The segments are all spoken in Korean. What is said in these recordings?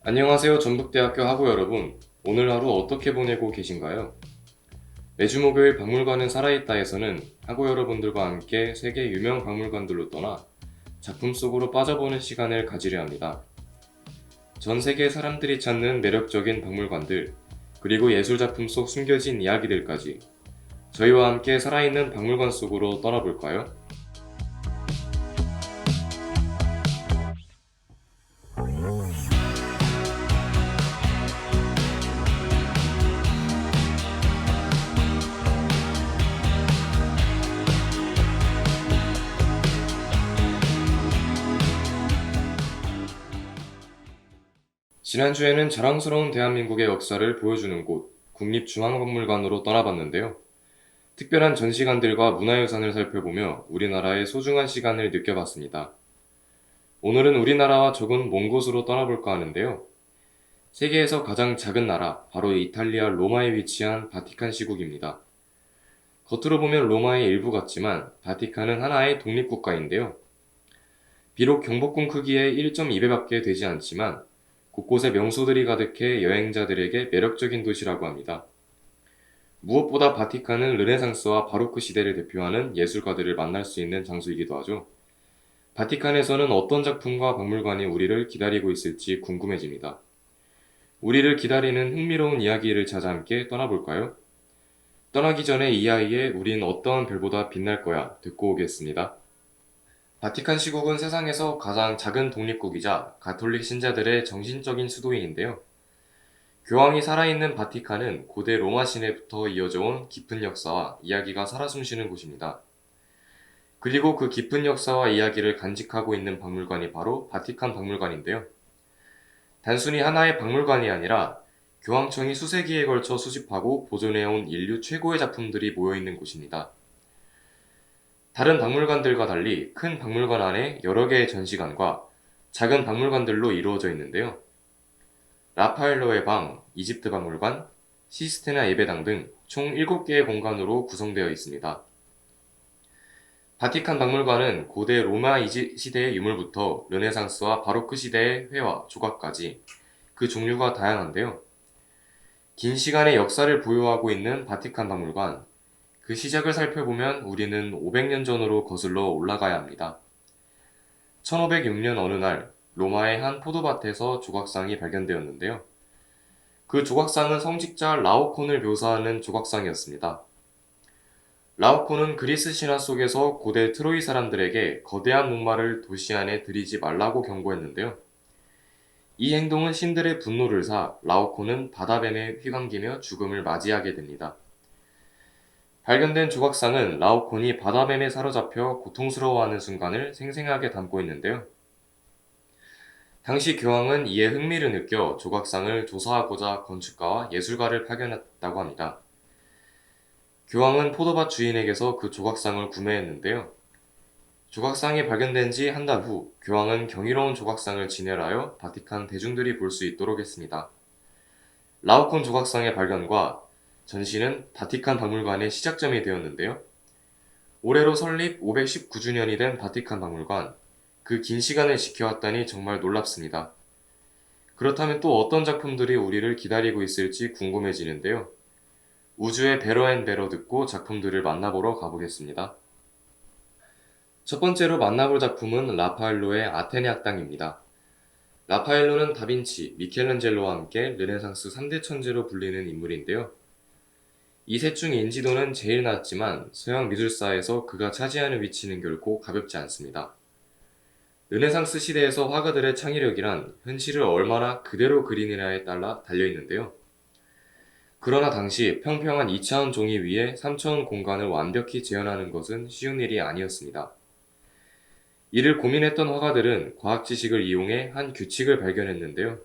안녕하세요. 전북대학교 학우 여러분. 오늘 하루 어떻게 보내고 계신가요? 매주 목요일 박물관은 살아있다에서는 학우 여러분들과 함께 세계 유명 박물관들로 떠나 작품 속으로 빠져보는 시간을 가지려 합니다. 전 세계 사람들이 찾는 매력적인 박물관들, 그리고 예술작품 속 숨겨진 이야기들까지 저희와 함께 살아있는 박물관 속으로 떠나볼까요? 지난주에는 자랑스러운 대한민국의 역사를 보여주는 곳, 국립중앙박물관으로 떠나봤는데요. 특별한 전시관들과 문화유산을 살펴보며 우리나라의 소중한 시간을 느껴봤습니다. 오늘은 우리나라와 조금 먼 곳으로 떠나볼까 하는데요. 세계에서 가장 작은 나라, 바로 이탈리아 로마에 위치한 바티칸 시국입니다. 겉으로 보면 로마의 일부 같지만 바티칸은 하나의 독립국가인데요. 비록 경복궁 크기의 1.2배밖에 되지 않지만 곳곳에 명소들이 가득해 여행자들에게 매력적인 도시라고 합니다. 무엇보다 바티칸은 르네상스와 바로크 시대를 대표하는 예술가들을 만날 수 있는 장소이기도 하죠. 바티칸에서는 어떤 작품과 박물관이 우리를 기다리고 있을지 궁금해집니다. 우리를 기다리는 흥미로운 이야기를 찾아 함께 떠나볼까요? 떠나기 전에 이 아이의 우린 어떠한 별보다 빛날 거야 듣고 오겠습니다. 바티칸 시국은 세상에서 가장 작은 독립국이자 가톨릭 신자들의 정신적인 수도인인데요. 교황이 살아있는 바티칸은 고대 로마 시대부터 이어져 온 깊은 역사와 이야기가 살아 숨쉬는 곳입니다. 그리고 그 깊은 역사와 이야기를 간직하고 있는 박물관이 바로 바티칸 박물관인데요. 단순히 하나의 박물관이 아니라 교황청이 수세기에 걸쳐 수집하고 보존해온 인류 최고의 작품들이 모여있는 곳입니다. 다른 박물관들과 달리 큰 박물관 안에 여러 개의 전시관과 작은 박물관들로 이루어져 있는데요. 라파엘로의 방, 이집트 박물관, 시스테나 예배당 등 총 7개의 공간으로 구성되어 있습니다. 바티칸 박물관은 고대 로마 시대의 유물부터 르네상스와 바로크 시대의 회화, 조각까지 그 종류가 다양한데요. 긴 시간의 역사를 보유하고 있는 바티칸 박물관, 그 시작을 살펴보면 우리는 500년 전으로 거슬러 올라가야 합니다. 1506년 어느 날 로마의 한 포도밭에서 조각상이 발견되었는데요. 그 조각상은 성직자 라오콘을 묘사하는 조각상이었습니다. 라오콘은 그리스 신화 속에서 고대 트로이 사람들에게 거대한 목마를 도시 안에 들이지 말라고 경고했는데요. 이 행동은 신들의 분노를 사 라오콘은 바다뱀에 휘감기며 죽음을 맞이하게 됩니다. 발견된 조각상은 라오콘이 바다뱀에 사로잡혀 고통스러워하는 순간을 생생하게 담고 있는데요. 당시 교황은 이에 흥미를 느껴 조각상을 조사하고자 건축가와 예술가를 파견했다고 합니다. 교황은 포도밭 주인에게서 그 조각상을 구매했는데요. 조각상이 발견된 지 한 달 후 교황은 경이로운 조각상을 진열하여 바티칸 대중들이 볼 수 있도록 했습니다. 라오콘 조각상의 발견과 전시는 바티칸 박물관의 시작점이 되었는데요. 올해로 설립 519주년이 된 바티칸 박물관, 그 긴 시간을 지켜왔다니 정말 놀랍습니다. 그렇다면 또 어떤 작품들이 우리를 기다리고 있을지 궁금해지는데요. 우주의 베러앤베러 듣고 작품들을 만나보러 가보겠습니다. 첫 번째로 만나볼 작품은 라파엘로의 아테네 학당입니다. 라파엘로는 다빈치, 미켈란젤로와 함께 르네상스 3대 천재로 불리는 인물인데요. 이 셋 중 인지도는 제일 낮지만 서양 미술사에서 그가 차지하는 위치는 결코 가볍지 않습니다. 르네상스 시대에서 화가들의 창의력이란 현실을 얼마나 그대로 그리느냐에 따라 달려있는데요. 그러나 당시 평평한 2차원 종이 위에 3차원 공간을 완벽히 재현하는 것은 쉬운 일이 아니었습니다. 이를 고민했던 화가들은 과학 지식을 이용해 한 규칙을 발견했는데요.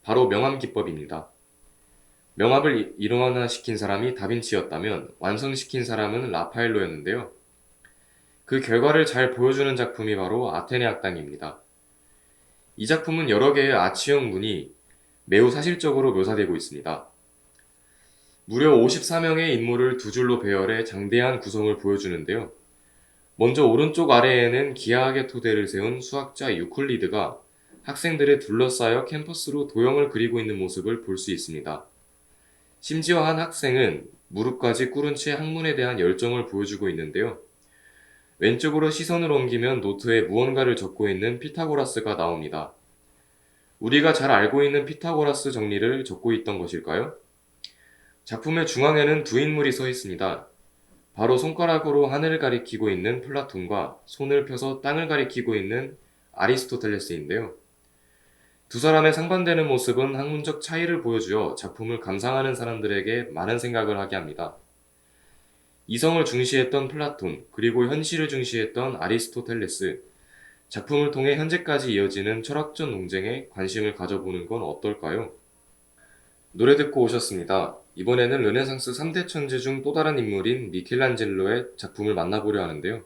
바로 명암기법입니다. 명암을 일원화시킨 사람이 다빈치였다면 완성시킨 사람은 라파엘로였는데요. 그 결과를 잘 보여주는 작품이 바로 아테네 학당입니다. 이 작품은 여러 개의 아치형 문이 매우 사실적으로 묘사되고 있습니다. 무려 54명의 인물을 두 줄로 배열해 장대한 구성을 보여주는데요. 먼저 오른쪽 아래에는 기하학의 토대를 세운 수학자 유클리드가 학생들에 둘러싸여 캠퍼스로 도형을 그리고 있는 모습을 볼 수 있습니다. 심지어 한 학생은 무릎까지 꿇은 채 학문에 대한 열정을 보여주고 있는데요. 왼쪽으로 시선을 옮기면 노트에 무언가를 적고 있는 피타고라스가 나옵니다. 우리가 잘 알고 있는 피타고라스 정리를 적고 있던 것일까요? 작품의 중앙에는 두 인물이 서 있습니다. 바로 손가락으로 하늘을 가리키고 있는 플라톤과 손을 펴서 땅을 가리키고 있는 아리스토텔레스인데요. 두 사람의 상반되는 모습은 학문적 차이를 보여주어 작품을 감상하는 사람들에게 많은 생각을 하게 합니다. 이성을 중시했던 플라톤, 그리고 현실을 중시했던 아리스토텔레스, 작품을 통해 현재까지 이어지는 철학적 논쟁에 관심을 가져보는 건 어떨까요? 노래 듣고 오셨습니다. 이번에는 르네상스 3대 천재 중 또 다른 인물인 미켈란젤로의 작품을 만나보려 하는데요.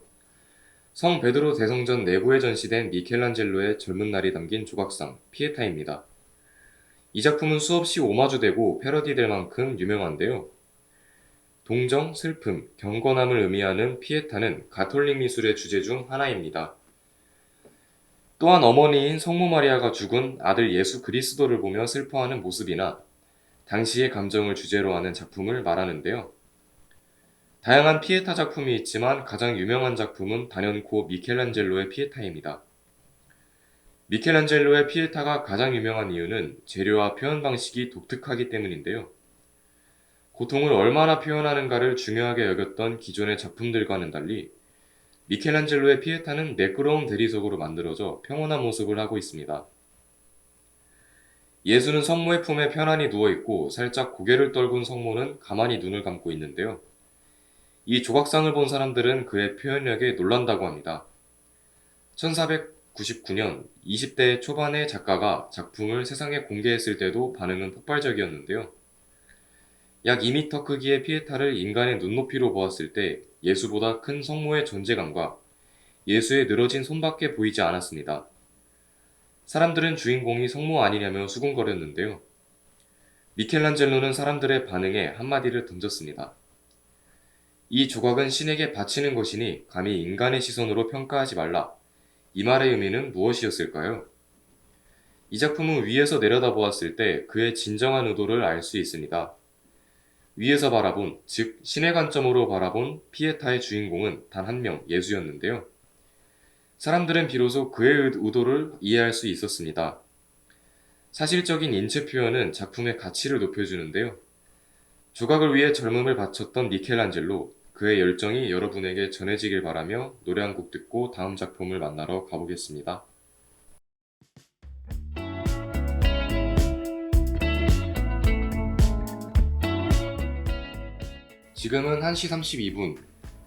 성 베드로 대성전 내부에 전시된 미켈란젤로의 젊은 날이 담긴 조각상, 피에타입니다. 이 작품은 수없이 오마주되고 패러디될 만큼 유명한데요. 동정, 슬픔, 경건함을 의미하는 피에타는 가톨릭 미술의 주제 중 하나입니다. 또한 어머니인 성모 마리아가 죽은 아들 예수 그리스도를 보며 슬퍼하는 모습이나 당시의 감정을 주제로 하는 작품을 말하는데요. 다양한 피에타 작품이 있지만 가장 유명한 작품은 단연코 미켈란젤로의 피에타입니다. 미켈란젤로의 피에타가 가장 유명한 이유는 재료와 표현 방식이 독특하기 때문인데요. 고통을 얼마나 표현하는가를 중요하게 여겼던 기존의 작품들과는 달리 미켈란젤로의 피에타는 매끄러운 대리석으로 만들어져 평온한 모습을 하고 있습니다. 예수는 성모의 품에 편안히 누워있고 살짝 고개를 떨군 성모는 가만히 눈을 감고 있는데요. 이 조각상을 본 사람들은 그의 표현력에 놀란다고 합니다. 1499년 20대 초반의 작가가 작품을 세상에 공개했을 때도 반응은 폭발적이었는데요. 약 2m 크기의 피에타를 인간의 눈높이로 보았을 때 예수보다 큰 성모의 존재감과 예수의 늘어진 손밖에 보이지 않았습니다. 사람들은 주인공이 성모 아니냐며 수군거렸는데요. 미켈란젤로는 사람들의 반응에 한마디를 던졌습니다. 이 조각은 신에게 바치는 것이니 감히 인간의 시선으로 평가하지 말라. 이 말의 의미는 무엇이었을까요? 이 작품은 위에서 내려다보았을 때 그의 진정한 의도를 알 수 있습니다. 위에서 바라본, 즉 신의 관점으로 바라본 피에타의 주인공은 단 한 명, 예수였는데요. 사람들은 비로소 그의 의도를 이해할 수 있었습니다. 사실적인 인체 표현은 작품의 가치를 높여주는데요. 조각을 위해 젊음을 바쳤던 미켈란젤로, 그의 열정이 여러분에게 전해지길 바라며 노래 한 곡 듣고 다음 작품을 만나러 가보겠습니다. 지금은 1시 32분.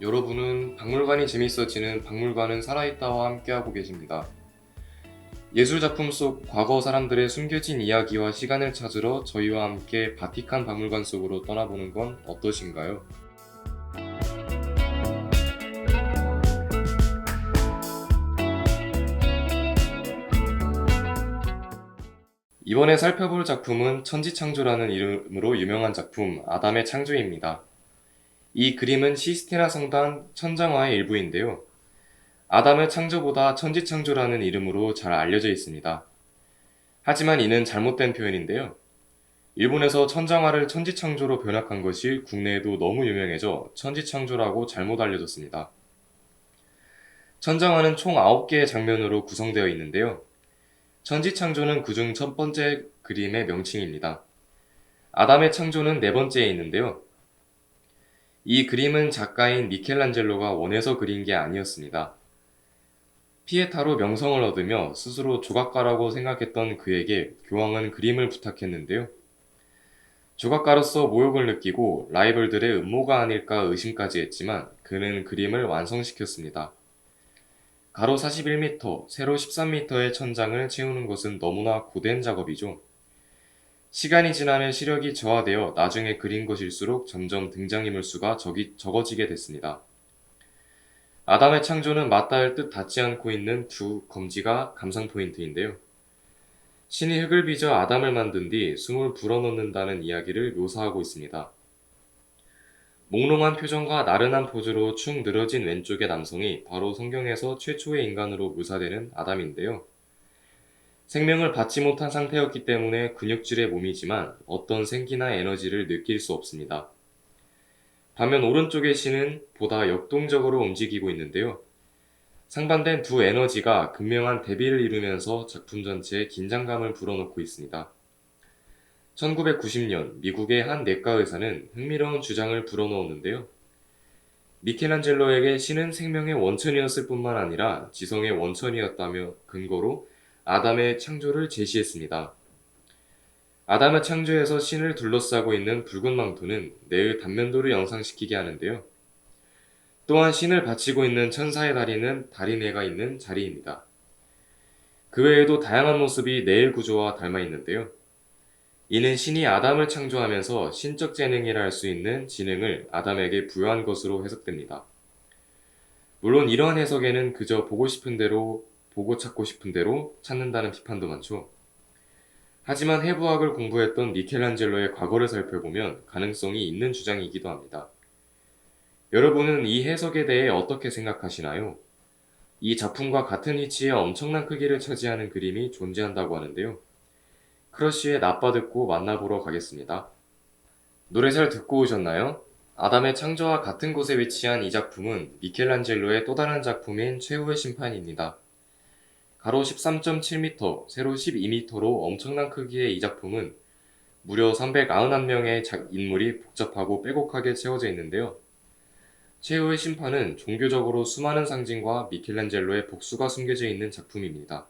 여러분은 박물관이 재밌어지는 박물관은 살아있다와 함께하고 계십니다. 예술작품 속 과거 사람들의 숨겨진 이야기와 시간을 찾으러 저희와 함께 바티칸 박물관 속으로 떠나보는 건 어떠신가요? 이번에 살펴볼 작품은 천지창조라는 이름으로 유명한 작품 아담의 창조입니다. 이 그림은 시스티나 성당 천장화의 일부인데요. 아담의 창조보다 천지창조라는 이름으로 잘 알려져 있습니다. 하지만 이는 잘못된 표현인데요. 일본에서 천장화를 천지창조로 번역한 것이 국내에도 너무 유명해져 천지창조라고 잘못 알려졌습니다. 천장화는 총 9개의 장면으로 구성되어 있는데요. 천지창조는 그중 첫 번째 그림의 명칭입니다. 아담의 창조는 네 번째에 있는데요. 이 그림은 작가인 미켈란젤로가 원해서 그린 게 아니었습니다. 피에타로 명성을 얻으며 스스로 조각가라고 생각했던 그에게 교황은 그림을 부탁했는데요. 조각가로서 모욕을 느끼고 라이벌들의 음모가 아닐까 의심까지 했지만 그는 그림을 완성시켰습니다. 가로 41m, 세로 13m의 천장을 채우는 것은 너무나 고된 작업이죠. 시간이 지나며 시력이 저하되어 나중에 그린 것일수록 점점 등장인물 수가 적어지게 됐습니다. 아담의 창조는 맞닿을 듯 닿지 않고 있는 두 검지가 감상 포인트인데요. 신이 흙을 빚어 아담을 만든 뒤 숨을 불어넣는다는 이야기를 묘사하고 있습니다. 몽롱한 표정과 나른한 포즈로 축 늘어진 왼쪽의 남성이 바로 성경에서 최초의 인간으로 묘사되는 아담인데요. 생명을 받지 못한 상태였기 때문에 근육질의 몸이지만 어떤 생기나 에너지를 느낄 수 없습니다. 반면 오른쪽의 신은 보다 역동적으로 움직이고 있는데요. 상반된 두 에너지가 극명한 대비를 이루면서 작품 전체에 긴장감을 불어넣고 있습니다. 1990년 미국의 한 내과 의사는 흥미로운 주장을 불어넣었는데요. 미켈란젤로에게 신은 생명의 원천이었을 뿐만 아니라 지성의 원천이었다며 근거로 아담의 창조를 제시했습니다. 아담의 창조에서 신을 둘러싸고 있는 붉은 망토는 뇌의 단면도를 연상시키게 하는데요. 또한 신을 바치고 있는 천사의 다리는 다리뇌가 있는 자리입니다. 그 외에도 다양한 모습이 뇌의 구조와 닮아 있는데요. 이는 신이 아담을 창조하면서 신적 재능이라 할 수 있는 지능을 아담에게 부여한 것으로 해석됩니다. 물론 이러한 해석에는 그저 보고 싶은 대로 보고 찾고 싶은 대로 찾는다는 비판도 많죠. 하지만 해부학을 공부했던 미켈란젤로의 과거를 살펴보면 가능성이 있는 주장이기도 합니다. 여러분은 이 해석에 대해 어떻게 생각하시나요? 이 작품과 같은 위치에 엄청난 크기를 차지하는 그림이 존재한다고 하는데요. 크러쉬의 나빠 듣고 만나보러 가겠습니다. 노래 잘 듣고 오셨나요? 아담의 창조와 같은 곳에 위치한 이 작품은 미켈란젤로의 또 다른 작품인 최후의 심판입니다. 가로 13.7m, 세로 12m로 엄청난 크기의 이 작품은 무려 391명의 인물이 복잡하고 빼곡하게 채워져 있는데요. 최후의 심판은 종교적으로 수많은 상징과 미켈란젤로의 복수가 숨겨져 있는 작품입니다.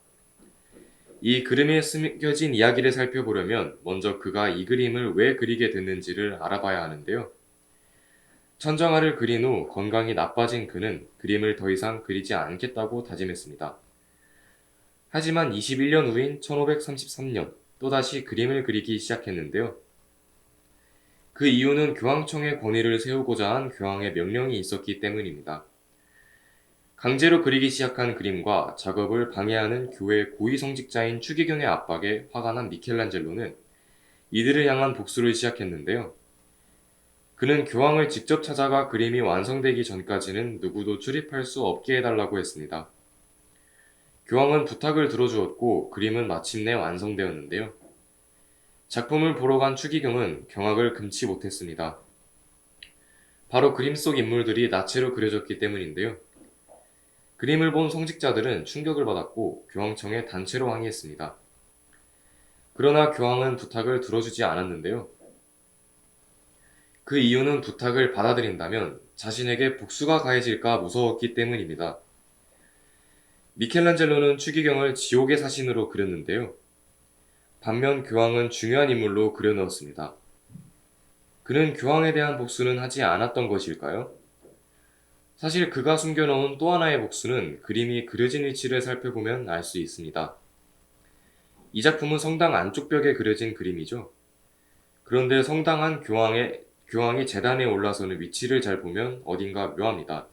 이 그림에 숨겨진 이야기를 살펴보려면 먼저 그가 이 그림을 왜 그리게 됐는지를 알아봐야 하는데요. 천정화를 그린 후 건강이 나빠진 그는 그림을 더 이상 그리지 않겠다고 다짐했습니다. 하지만 21년 후인 1533년 또다시 그림을 그리기 시작했는데요. 그 이유는 교황청의 권위를 세우고자 한 교황의 명령이 있었기 때문입니다. 강제로 그리기 시작한 그림과 작업을 방해하는 교회 고위성직자인 추기경의 압박에 화가 난 미켈란젤로는 이들을 향한 복수를 시작했는데요. 그는 교황을 직접 찾아가 그림이 완성되기 전까지는 누구도 출입할 수 없게 해달라고 했습니다. 교황은 부탁을 들어주었고 그림은 마침내 완성되었는데요. 작품을 보러 간 추기경은 경악을 금치 못했습니다. 바로 그림 속 인물들이 나체로 그려졌기 때문인데요. 그림을 본 성직자들은 충격을 받았고 교황청에 단체로 항의했습니다. 그러나 교황은 부탁을 들어주지 않았는데요. 그 이유는 부탁을 받아들인다면 자신에게 복수가 가해질까 무서웠기 때문입니다. 미켈란젤로는 추기경을 지옥의 사신으로 그렸는데요. 반면 교황은 중요한 인물로 그려넣었습니다. 그는 교황에 대한 복수는 하지 않았던 것일까요? 사실 그가 숨겨놓은 또 하나의 복수는 그림이 그려진 위치를 살펴보면 알 수 있습니다. 이 작품은 성당 안쪽 벽에 그려진 그림이죠. 그런데 성당 안 교황이 제단에 올라서는 위치를 잘 보면 어딘가 묘합니다.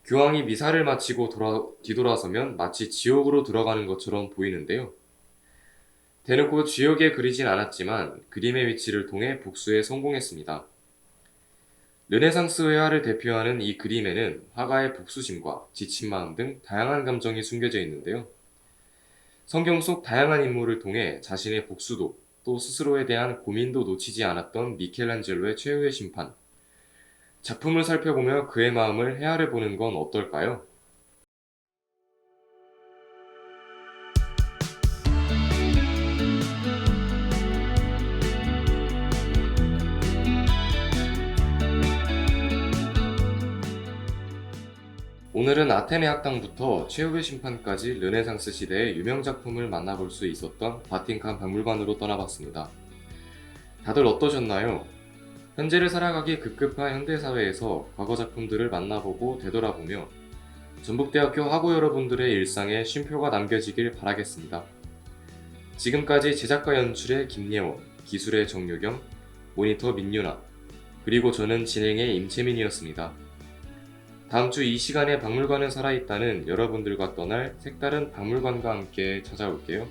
교황이 미사를 마치고 뒤돌아서면 마치 지옥으로 들어가는 것처럼 보이는데요. 대놓고 지옥에 그리진 않았지만 그림의 위치를 통해 복수에 성공했습니다. 르네상스 회화를 대표하는 이 그림에는 화가의 복수심과 지친 마음 등 다양한 감정이 숨겨져 있는데요. 성경 속 다양한 인물을 통해 자신의 복수도 또 스스로에 대한 고민도 놓치지 않았던 미켈란젤로의 최후의 심판. 작품을 살펴보며 그의 마음을 헤아려 보는 건 어떨까요? 오늘은 아테네 학당부터 최후의 심판까지 르네상스 시대의 유명 작품을 만나볼 수 있었던 바티칸 박물관으로 떠나봤습니다. 다들 어떠셨나요? 현재를 살아가기 급급한 현대사회에서 과거 작품들을 만나보고 되돌아보며 전북대학교 학우 여러분들의 일상에 쉼표가 남겨지길 바라겠습니다. 지금까지 제작과 연출의 김예원, 기술의 정유경, 모니터 민유나, 그리고 저는 진행의 임채민이었습니다. 다음 주 이 시간에 박물관은 살아있다는 여러분들과 떠날 색다른 박물관과 함께 찾아올게요.